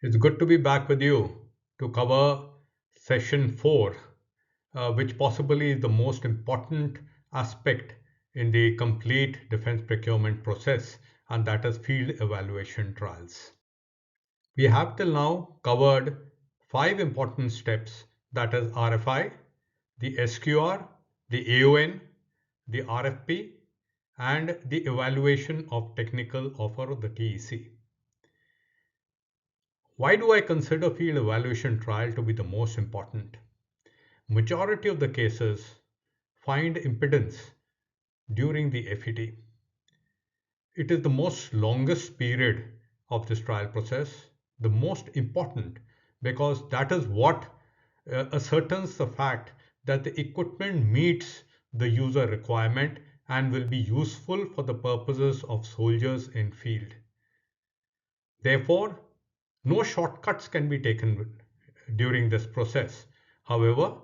It's good to be back with you to cover session 4, which possibly is the most important aspect in the complete defense procurement process, and that is field evaluation trials. We have till now covered 5 important steps, that is RFI, the SQR, the AON, the RFP, and the evaluation of technical offer of the TEC. Why do I consider field evaluation trial to be the most important? Majority of the cases find impedance during the FET. It is the most longest period of this trial process, the most important, because that is what ascertains the fact that the equipment meets the user requirement and will be useful for the purposes of soldiers in field. Therefore, no shortcuts can be taken during this process. However,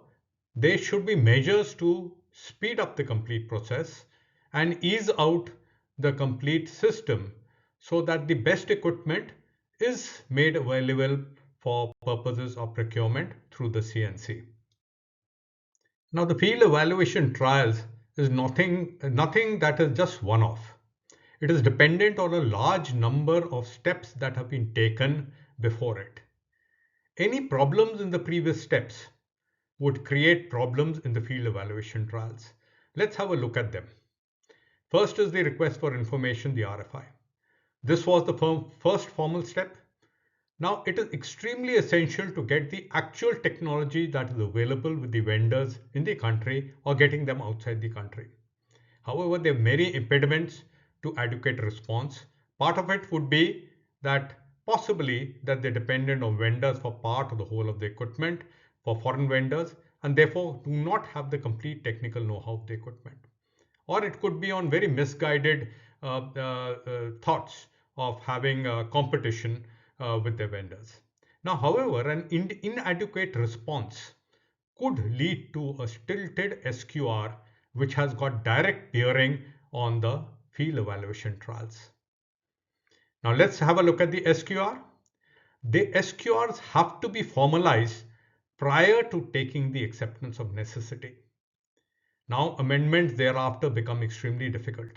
there should be measures to speed up the complete process and ease out the complete system so that the best equipment is made available for purposes of procurement through the CNC. Now, the field evaluation trials is nothing that is just one-off. It is dependent on a large number of steps that have been taken before it. Any problems in the previous steps would create problems in the field evaluation trials. Let's have a look at them. First is the request for information, the RFI. This was the first formal step. Now it is extremely essential to get the actual technology that is available with the vendors in the country or getting them outside the country. However, there are many impediments to adequate response. Part of it would be that possibly that they're dependent on vendors for part or the whole of the equipment for foreign vendors and therefore do not have the complete technical know-how of the equipment. Or it could be on very misguided thoughts of having competition with their vendors. Now, however, an inadequate response could lead to a stilted SQR, which has got direct bearing on the field evaluation trials. Now let's have a look at the SQR. The SQRs have to be formalized prior to taking the acceptance of necessity. Now amendments thereafter become extremely difficult,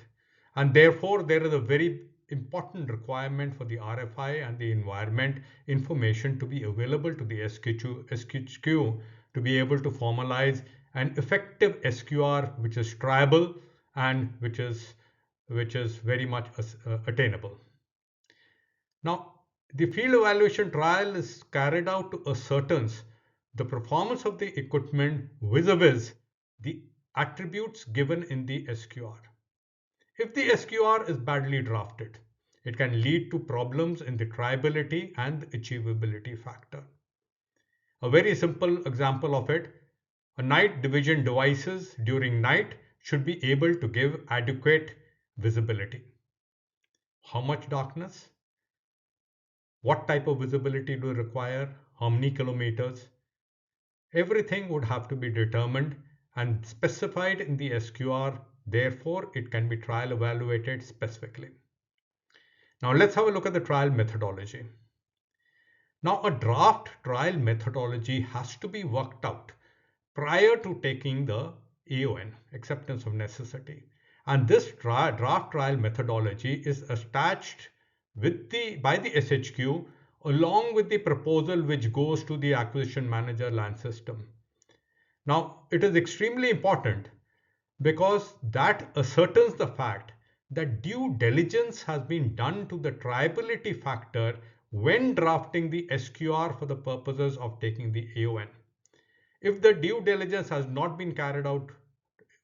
and therefore there is a very important requirement for the RFI and the environment information to be available to the SQQ to be able to formalize an effective SQR which is triable and which is very much attainable. Now, the field evaluation trial is carried out to ascertain the performance of the equipment vis-a-vis the attributes given in the SQR. If the SQR is badly drafted, it can lead to problems in the triability and achievability factor. A very simple example of it, a night division devices during night should be able to give adequate visibility. How much darkness? What type of visibility do you require? How many kilometers? Everything would have to be determined and specified in the SQR. Therefore, it can be trial evaluated specifically. Now let's have a look at the trial methodology. Now a draft trial methodology has to be worked out prior to taking the AON, acceptance of necessity. And this draft trial methodology is attached by the SHQ along with the proposal which goes to the acquisition manager land system. Now it is extremely important because that ascertains the fact that due diligence has been done to the triability factor when drafting the SQR for the purposes of taking the AON. If the due diligence has not been carried out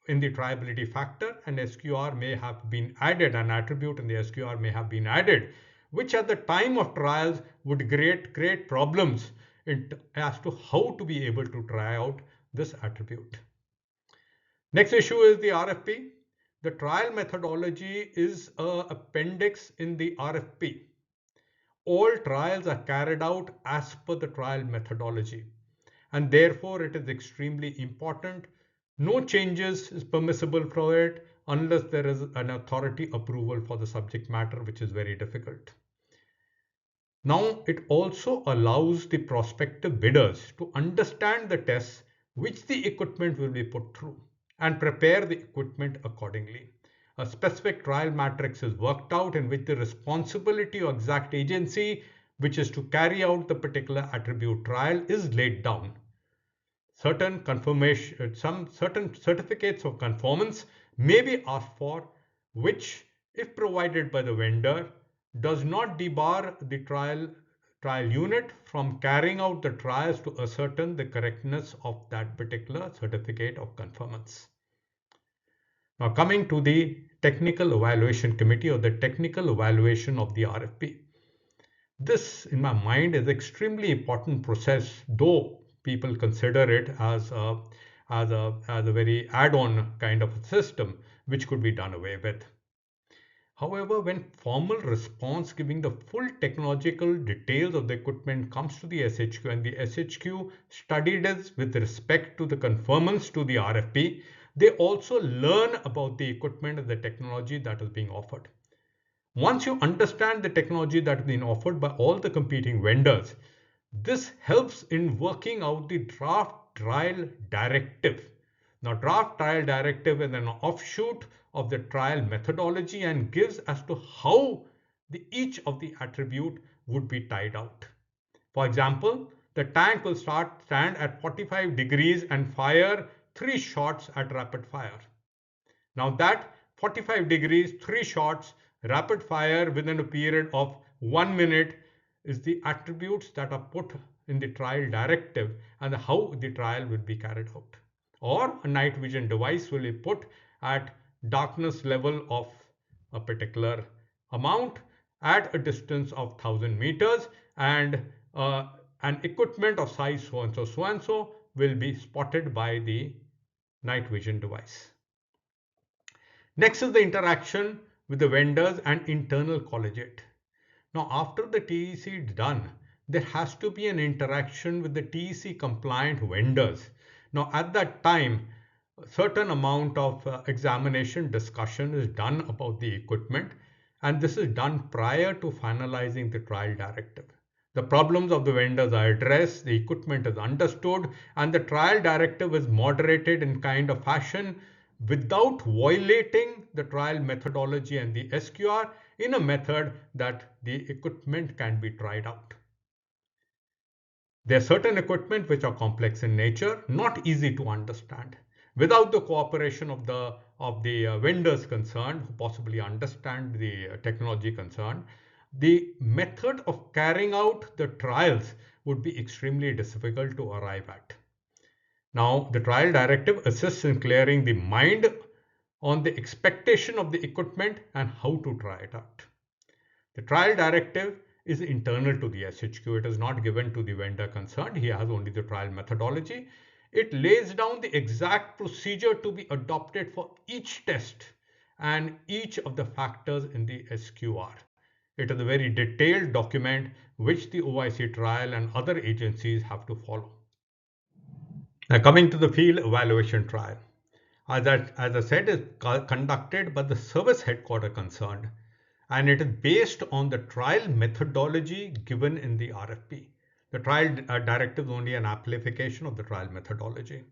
in the triability factor, an SQR may have been added, an attribute in the SQR may have been added, which at the time of trials would create problems as to how to be able to try out this attribute. Next issue is the RFP. The trial methodology is an appendix in the RFP. All trials are carried out as per the trial methodology, and therefore it is extremely important. No changes is permissible for it unless there is an authority approval for the subject matter, which is very difficult. Now, it also allows the prospective bidders to understand the tests which the equipment will be put through and prepare the equipment accordingly. A specific trial matrix is worked out in which the responsibility or exact agency which is to carry out the particular attribute trial is laid down. Some certain certificates of conformance may be asked for, which, if provided by the vendor, does not debar the trial unit from carrying out the trials to ascertain the correctness of that particular certificate of conformance. Now, coming to the technical evaluation committee or the technical evaluation of the RFP. This, in my mind, is extremely important process, though people consider it as a very add-on kind of a system which could be done away with. However, when formal response giving the full technological details of the equipment comes to the SHQ and the SHQ studied it with respect to the conformance to the RFP, they also learn about the equipment and the technology that is being offered. Once you understand the technology that is being offered by all the competing vendors, this helps in working out the draft trial directive. Now, draft trial directive is an offshoot of the trial methodology and gives as to how each of the attribute would be tied out. For example, the tank will stand at 45 degrees and fire 3 shots at rapid fire. Now that 45 degrees, 3 shots, rapid fire within a period of 1 minute is the attributes that are put in the trial directive and how the trial will be carried out. Or a night vision device will be put at darkness level of a particular amount at a distance of 1000 meters, and an equipment of size so and so will be spotted by the night vision device. Next is the interaction with the vendors and internal collegiate. Now, after the TEC is done, there has to be an interaction with the TEC compliant vendors. Now, at that time, a certain amount of examination discussion is done about the equipment, and this is done prior to finalizing the trial directive. The problems of the vendors are addressed, the equipment is understood, and the trial directive is moderated in kind of fashion without violating the trial methodology and the SQR in a method that the equipment can be tried out. There are certain equipment which are complex in nature, not easy to understand. Without the cooperation of the vendors concerned, who possibly understand the technology concerned, the method of carrying out the trials would be extremely difficult to arrive at. Now, the trial directive assists in clearing the mind on the expectation of the equipment and how to try it out. The trial directive is internal to the SHQ. It is not given to the vendor concerned. He has only the trial methodology. It lays down the exact procedure to be adopted for each test and each of the factors in the SQR. It is a very detailed document which the OIC trial and other agencies have to follow. Now, coming to the field evaluation trial. As I said, is conducted by the service headquarter concerned, and it is based on the trial methodology given in the RFP. The trial directive is only an amplification of the trial methodology.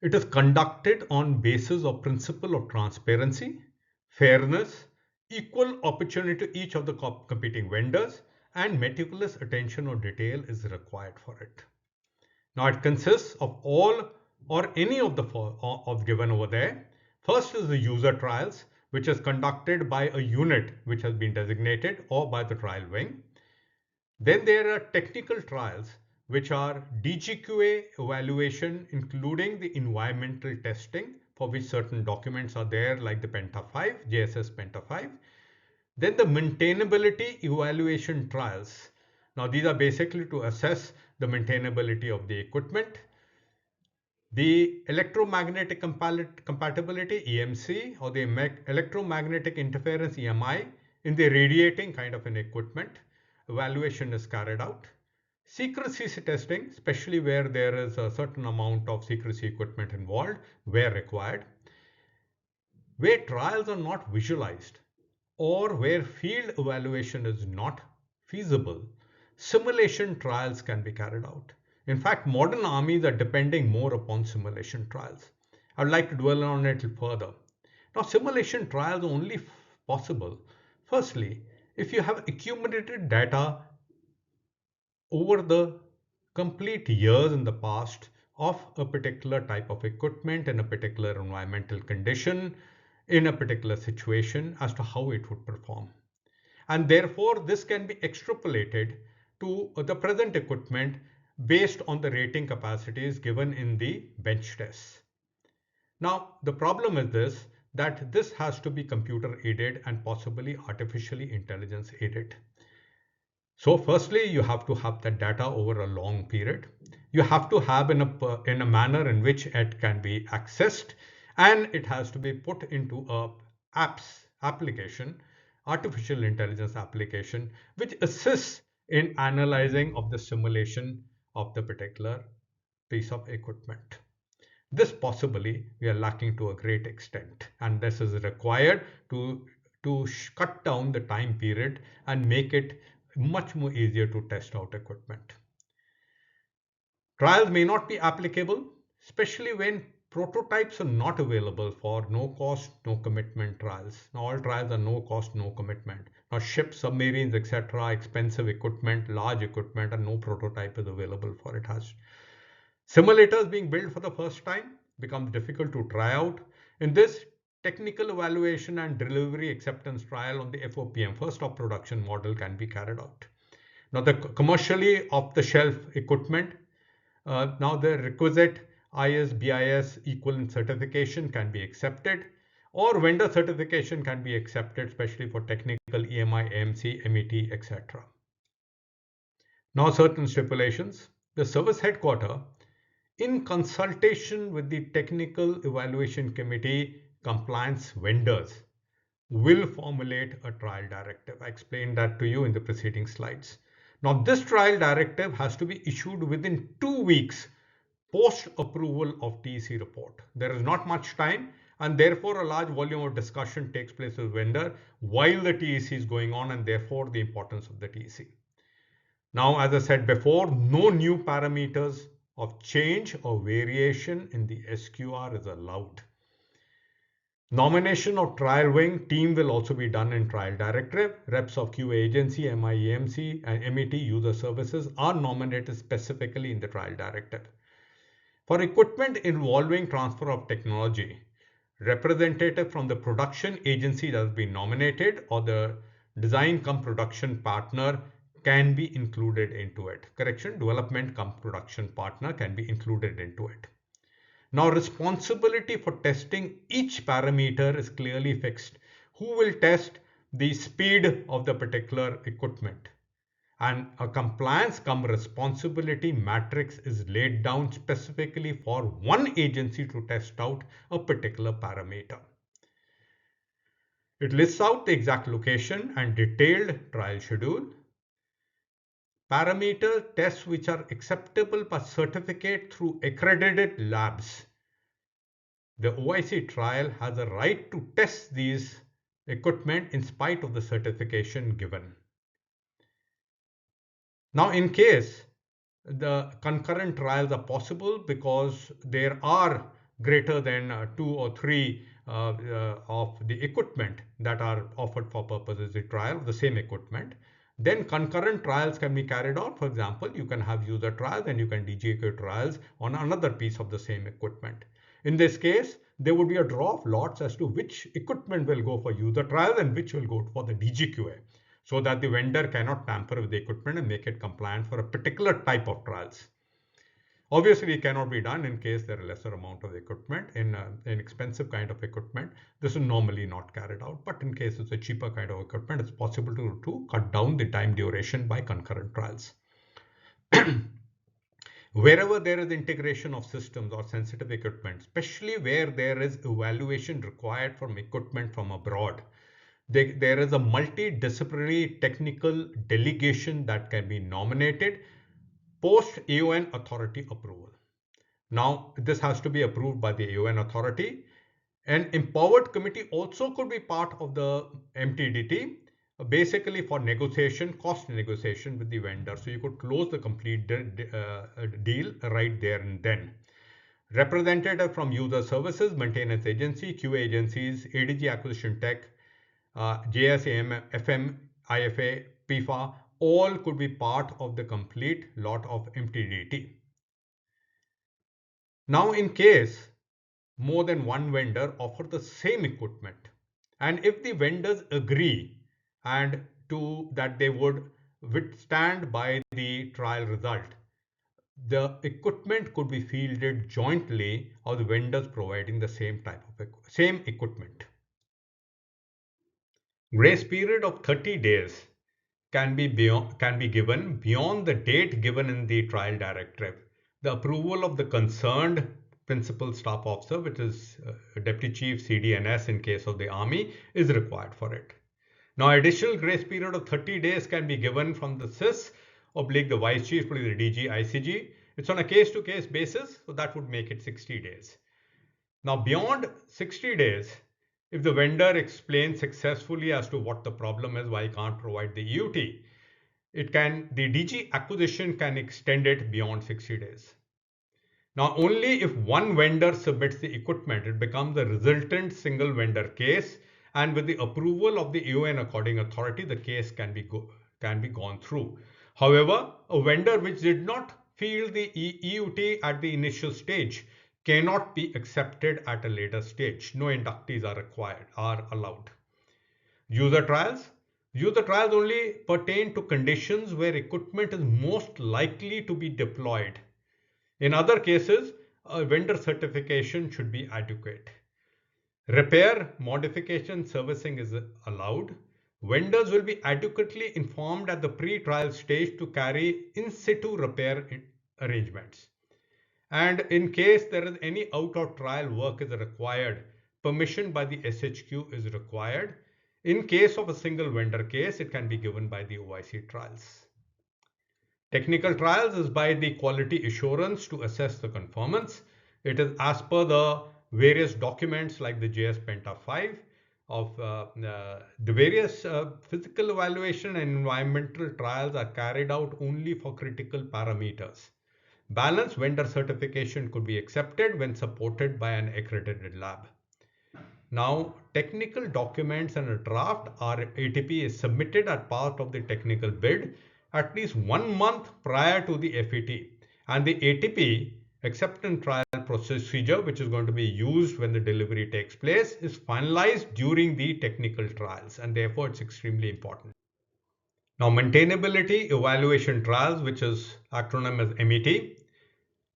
It is conducted on basis of principle of transparency, fairness, equal opportunity to each of the competing vendors, and meticulous attention or detail is required for it. Now, it consists of all or any of the of given over there. First is the user trials, which is conducted by a unit which has been designated or by the trial wing. Then there are technical trials, which are DGQA evaluation, including the environmental testing, for which certain documents are there, like the Penta 5, JSS Penta 5. Then the maintainability evaluation trials. Now, these are basically to assess the maintainability of the equipment. The electromagnetic compatibility EMC, or the electromagnetic interference EMI, in the radiating kind of an equipment, evaluation is carried out. Secrecy testing, especially where there is a certain amount of secrecy equipment involved, where required. Where trials are not visualized or where field evaluation is not feasible, simulation trials can be carried out. In fact, modern armies are depending more upon simulation trials. I would like to dwell on it further. Now, simulation trials are only possible, firstly, if you have accumulated data over the complete years in the past of a particular type of equipment in a particular environmental condition, in a particular situation as to how it would perform. And therefore, this can be extrapolated to the present equipment based on the rating capacities given in the bench tests. Now, the problem is this, that this has to be computer aided and possibly artificially intelligence aided. So firstly, you have to have that data over a long period. You have to have in a manner in which it can be accessed, and it has to be put into a application, artificial intelligence application, which assists in analyzing of the simulation of the particular piece of equipment. This possibly we are lacking to a great extent, and this is required to cut down the time period and make it much more easier to test out equipment. Trials may not be applicable, especially when prototypes are not available for no cost, no commitment trials. Now, all trials are no cost, no commitment. Now, ships, submarines, etc., expensive equipment, large equipment, and no prototype is available for it. Simulators being built for the first time becomes difficult to try out. In this, technical evaluation and delivery acceptance trial on the FOPM, first of production model, can be carried out. Now, the commercially off-the-shelf equipment, now the requisite IS/BIS equivalent certification can be accepted, or vendor certification can be accepted, especially for technical EMI, AMC, MET, etc. Now, certain stipulations. The service headquarter, in consultation with the Technical Evaluation Committee compliance vendors, will formulate a trial directive. I explained that to you in the preceding slides. Now, this trial directive has to be issued within 2 weeks post approval of TEC report. There is not much time, and therefore a large volume of discussion takes place with vendor while the TEC is going on, and therefore the importance of the TEC. Now, as I said before, no new parameters of change or variation in the SQR is allowed. Nomination of trial wing team will also be done in trial directive. Reps of QA agency, MIEMC and MET user services are nominated specifically in the trial directive. For equipment involving transfer of technology, representative from the production agency that has been nominated or the design cum production partner can be included into it. Correction, development cum production partner can be included into it. Now, responsibility for testing each parameter is clearly fixed. Who will test the speed of the particular equipment? And a compliance cum responsibility matrix is laid down specifically for one agency to test out a particular parameter. It lists out the exact location and detailed trial schedule. Parameter tests which are acceptable by certificate through accredited labs. The OIC trial has a right to test these equipment in spite of the certification given. Now, in case the concurrent trials are possible because there are greater than 2 or 3 of the equipment that are offered for purposes of the trial of the same equipment, then concurrent trials can be carried out. For example, you can have user trials and you can DGQ trials on another piece of the same equipment. In this case, there would be a draw of lots as to which equipment will go for user trials and which will go for the DGQA, so that the vendor cannot tamper with the equipment and make it compliant for a particular type of trials. Obviously, it cannot be done in case there are lesser amount of equipment. In an expensive kind of equipment, this is normally not carried out. But in case it's a cheaper kind of equipment, it's possible to cut down the time duration by concurrent trials. Wherever there is integration of systems or sensitive equipment, especially where there is evaluation required from equipment from abroad, there is a multidisciplinary technical delegation that can be nominated post AON authority approval. Now, this has to be approved by the AON authority. An empowered committee also could be part of the MTDT, basically for negotiation, cost negotiation with the vendor. So you could close the complete deal right there and then. Representative from user services, maintenance agency, QA agencies, ADG acquisition tech, JSAM, FM, IFA, PIFA, all could be part of the complete lot of MTDT. Now, in case more than one vendor offer the same equipment, and if the vendors agree and to that they would withstand by the trial result, the equipment could be fielded jointly or the vendors providing the same type of same equipment. Grace period of 30 days can be given beyond the date given in the trial directive. The approval of the concerned principal staff officer, which is deputy chief CDNS in case of the army, is required for it. Now, additional grace period of 30 days can be given from the CIS oblique the vice chief, the DG, ICG. It's on a case-to-case basis, so that would make it 60 days. Now, beyond 60 days, if the vendor explains successfully as to what the problem is, why he can't provide the EUT, the DG acquisition can extend it beyond 60 days. Now, only if one vendor submits the equipment, it becomes a resultant single vendor case, and with the approval of the EON according authority, the case can be gone through. However, a vendor which did not field the EUT at the initial stage cannot be accepted at a later stage. No inductees are allowed. User trials. User trials only pertain to conditions where equipment is most likely to be deployed. In other cases, a vendor certification should be adequate. Repair, modification, servicing is allowed. Vendors will be adequately informed at the pre-trial stage to carry in situ repair arrangements. And in case there is any out of trial work is required, permission by the SHQ is required. In case of a single vendor case, it can be given by the OIC trials. Technical trials is by the quality assurance to assess the conformance. It is as per the various documents like the JS Penta 5 of the various physical evaluation and environmental trials are carried out only for critical parameters. Balance vendor certification could be accepted when supported by an accredited lab. Now, technical documents and a draft ATP is submitted as part of the technical bid at least 1 month prior to the FET. And the ATP acceptance trial procedure, which is going to be used when the delivery takes place, is finalized during the technical trials, and therefore it's extremely important. Now, maintainability evaluation trials, which is acronym as MET,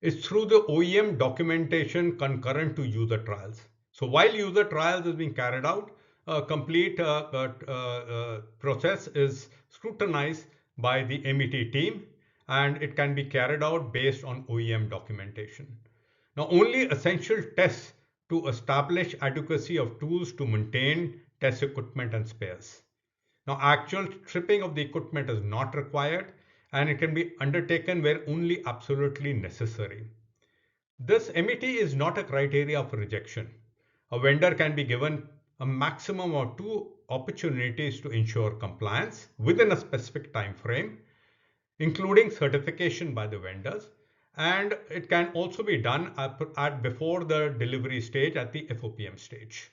is through the OEM documentation concurrent to user trials. So while user trials is being carried out, a complete process is scrutinized by the MET team, and it can be carried out based on OEM documentation. Now, only essential tests to establish adequacy of tools to maintain test equipment and spares. Now, actual stripping of the equipment is not required, and it can be undertaken where only absolutely necessary. This MET is not a criteria for rejection. A vendor can be given a maximum of 2 opportunities to ensure compliance within a specific time frame, including certification by the vendors, and it can also be done before the delivery stage at the FOPM stage.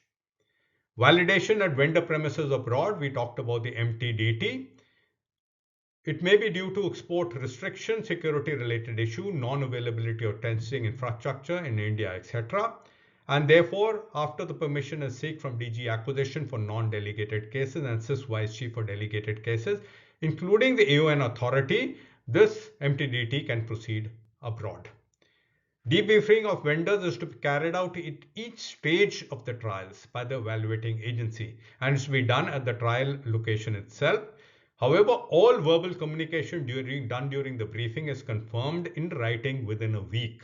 Validation at vendor premises abroad, we talked about the MTDT. It may be due to export restriction, security related issue, non-availability of testing infrastructure in India, etc. And therefore, after the permission is sought from DG acquisition for non-delegated cases and CIS vice chief for delegated cases, including the AON authority, this MTDT can proceed abroad. Debriefing of vendors is to be carried out at each stage of the trials by the evaluating agency, and it's to be done at the trial location itself. However, all verbal communication done during the briefing is confirmed in writing within a week.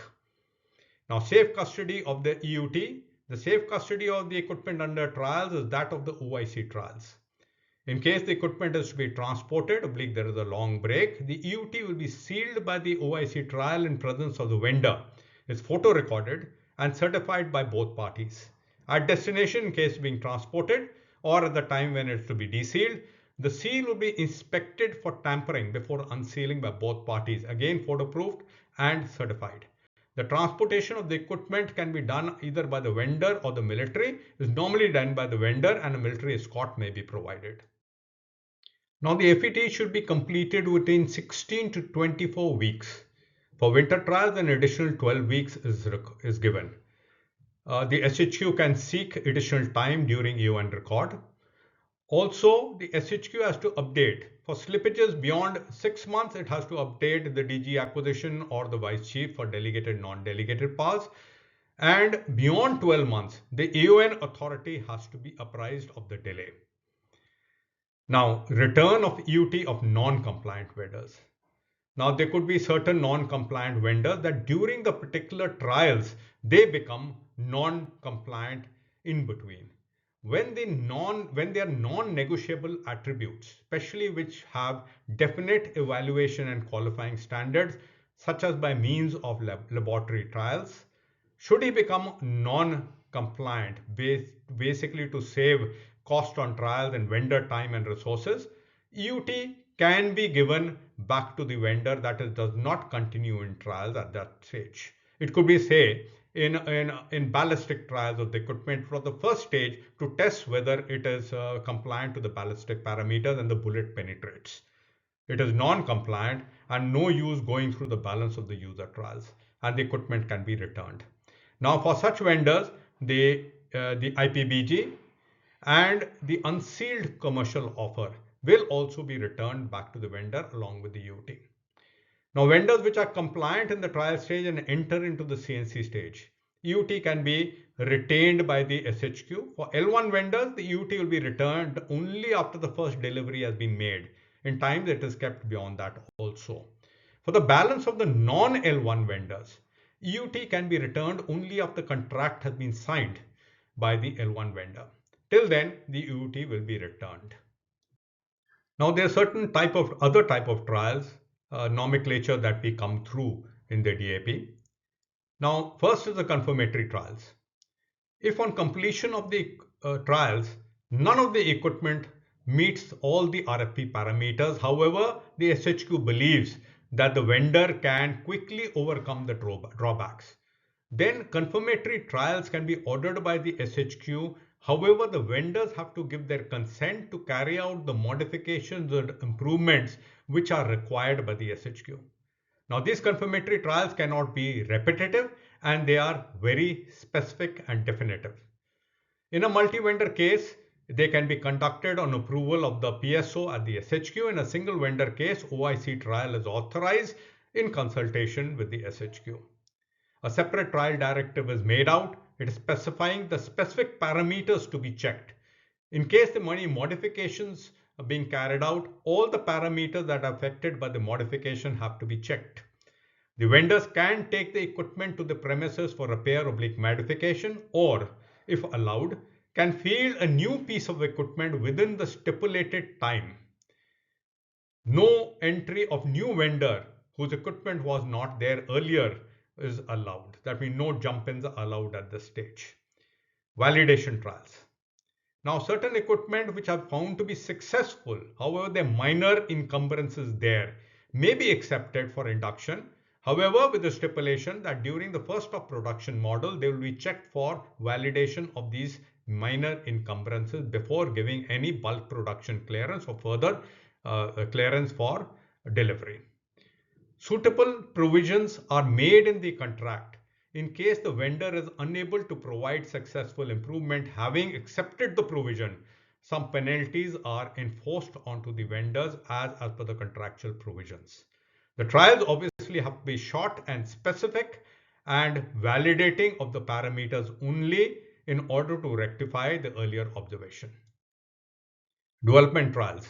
Now, safe custody of the EUT. The safe custody of the equipment under trials is that of the OIC trials. In case the equipment is to be transported, there is a long break, the EUT will be sealed by the OIC trial in presence of the vendor. It's photo recorded and certified by both parties. At destination, in case being transported, or at the time when it's to be desealed, The seal will be inspected for tampering before unsealing by both parties, again photo-proofed and certified. The transportation of the equipment can be done either by the vendor or the military. Is normally done by the vendor, and a military escort may be provided. Now the FET should be completed within 16 to 24 weeks. For winter trials, an additional 12 weeks is given. The SHQ can seek additional time during event record. Also, the SHQ has to update. For slippages beyond 6 months, it has to update the DG acquisition or the vice chief for delegated, non-delegated powers. And beyond 12 months, the AON authority has to be apprised of the delay. Now, return of EUT of non-compliant vendors. Now, there could be certain non-compliant vendors that during the particular trials, they become non-compliant in between. When they are non-negotiable attributes, especially which have definite evaluation and qualifying standards, such as by means of laboratory trials, should he become non-compliant, basically to save cost on trials and vendor time and resources, EUT can be given back to the vendor, that is, does not continue in trials at that stage. It could be, say, in ballistic trials of the equipment for the first stage to test whether it is compliant to the ballistic parameters and the bullet penetrates. It is non-compliant and no use going through the balance of the user trials, and the equipment can be returned. Now, for such vendors, the IPBG and the unsealed commercial offer will also be returned back to the vendor along with the UT. Now, vendors which are compliant in the trial stage and enter into the CNC stage, EUT can be retained by the SHQ. For L1 vendors, the EUT will be returned only after the first delivery has been made. In times, it is kept beyond that also. For the balance of the non-L1 vendors, EUT can be returned only after the contract has been signed by the L1 vendor. Till then, the EUT will be returned. Now, there are certain other type of trials, nomenclature that we come through in the DAP. Now, first is the confirmatory trials. If on completion of the trials, none of the equipment meets all the RFP parameters, however, the SHQ believes that the vendor can quickly overcome the drawbacks, then confirmatory trials can be ordered by the SHQ. However, the vendors have to give their consent to carry out the modifications or improvements which are required by the SHQ. Now, these confirmatory trials cannot be repetitive and they are very specific and definitive. In a multi-vendor case, they can be conducted on approval of the PSO at the SHQ. In a single vendor case, OIC trial is authorized in consultation with the SHQ. A separate trial directive is made out. It is specifying the specific parameters to be checked. In case the money modifications are being carried out, all the parameters that are affected by the modification have to be checked. The vendors can take the equipment to the premises for repair or modification, or, if allowed, can field a new piece of equipment within the stipulated time. No entry of new vendor whose equipment was not there earlier is allowed. That means no jump-ins are allowed at this stage. Validation trials. Now, certain equipment which are found to be successful, however, there are minor encumbrances there, may be accepted for induction. However, with the stipulation that during the first of production model, they will be checked for validation of these minor encumbrances before giving any bulk production clearance or further clearance for delivery. Suitable provisions are made in the contract in case the vendor is unable to provide successful improvement. Having accepted the provision, some penalties are enforced onto the vendors as per the contractual provisions. The trials obviously have to be short and specific and validating of the parameters only in order to rectify the earlier observation. Development trials.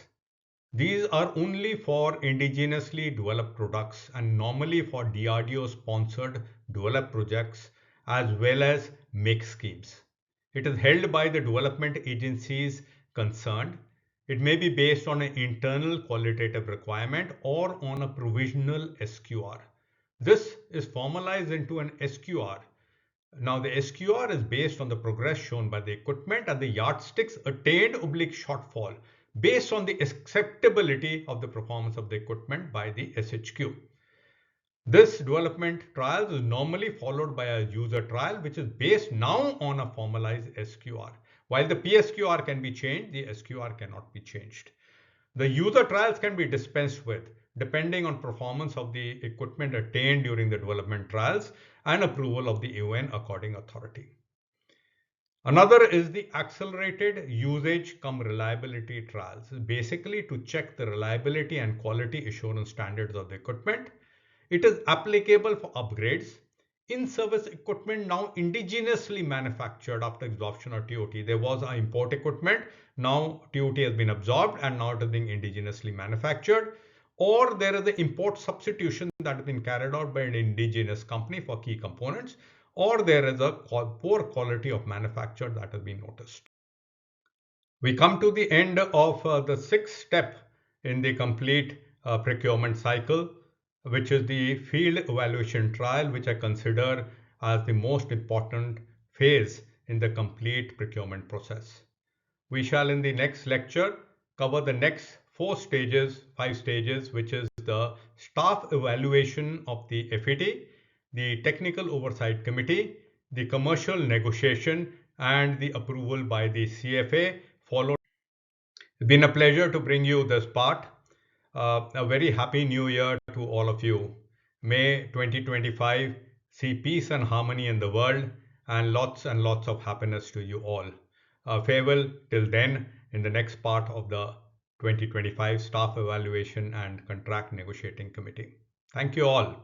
These are only for indigenously developed products and normally for DRDO sponsored developed projects as well as make schemes. It is held by the development agencies concerned. It may be based on an internal qualitative requirement or on a provisional SQR. This is formalized into an SQR. Now, the SQR is based on the progress shown by the equipment and the yardsticks attained / shortfall based on the acceptability of the performance of the equipment by the SHQ. This development trial is normally followed by a user trial, which is based now on a formalized SQR. While the PSQR can be changed, the SQR cannot be changed. The user trials can be dispensed with depending on performance of the equipment attained during the development trials and approval of the UN according authority. Another is the accelerated usage cum reliability trials, basically to check the reliability and quality assurance standards of the equipment. It is applicable for upgrades, in-service equipment now indigenously manufactured after absorption or TOT. There was an import equipment, now TOT has been absorbed and now it is being indigenously manufactured. Or there is the import substitution that has been carried out by an indigenous company for key components, or there is a poor quality of manufacture that has been noticed. We come to the end of the sixth step in the complete procurement cycle, which is the field evaluation trial, which I consider as the most important phase in the complete procurement process. We shall in the next lecture cover the next five stages, which is the staff evaluation of the FET, the technical oversight committee, the commercial negotiation, and the approval by the CFA, followed. It's been a pleasure to bring you this part. A very happy new year to all of you. May 2025 see peace and harmony in the world and lots of happiness to you all. Farewell till then in the next part of the 2025 Staff Evaluation and Contract Negotiating Committee. Thank you all.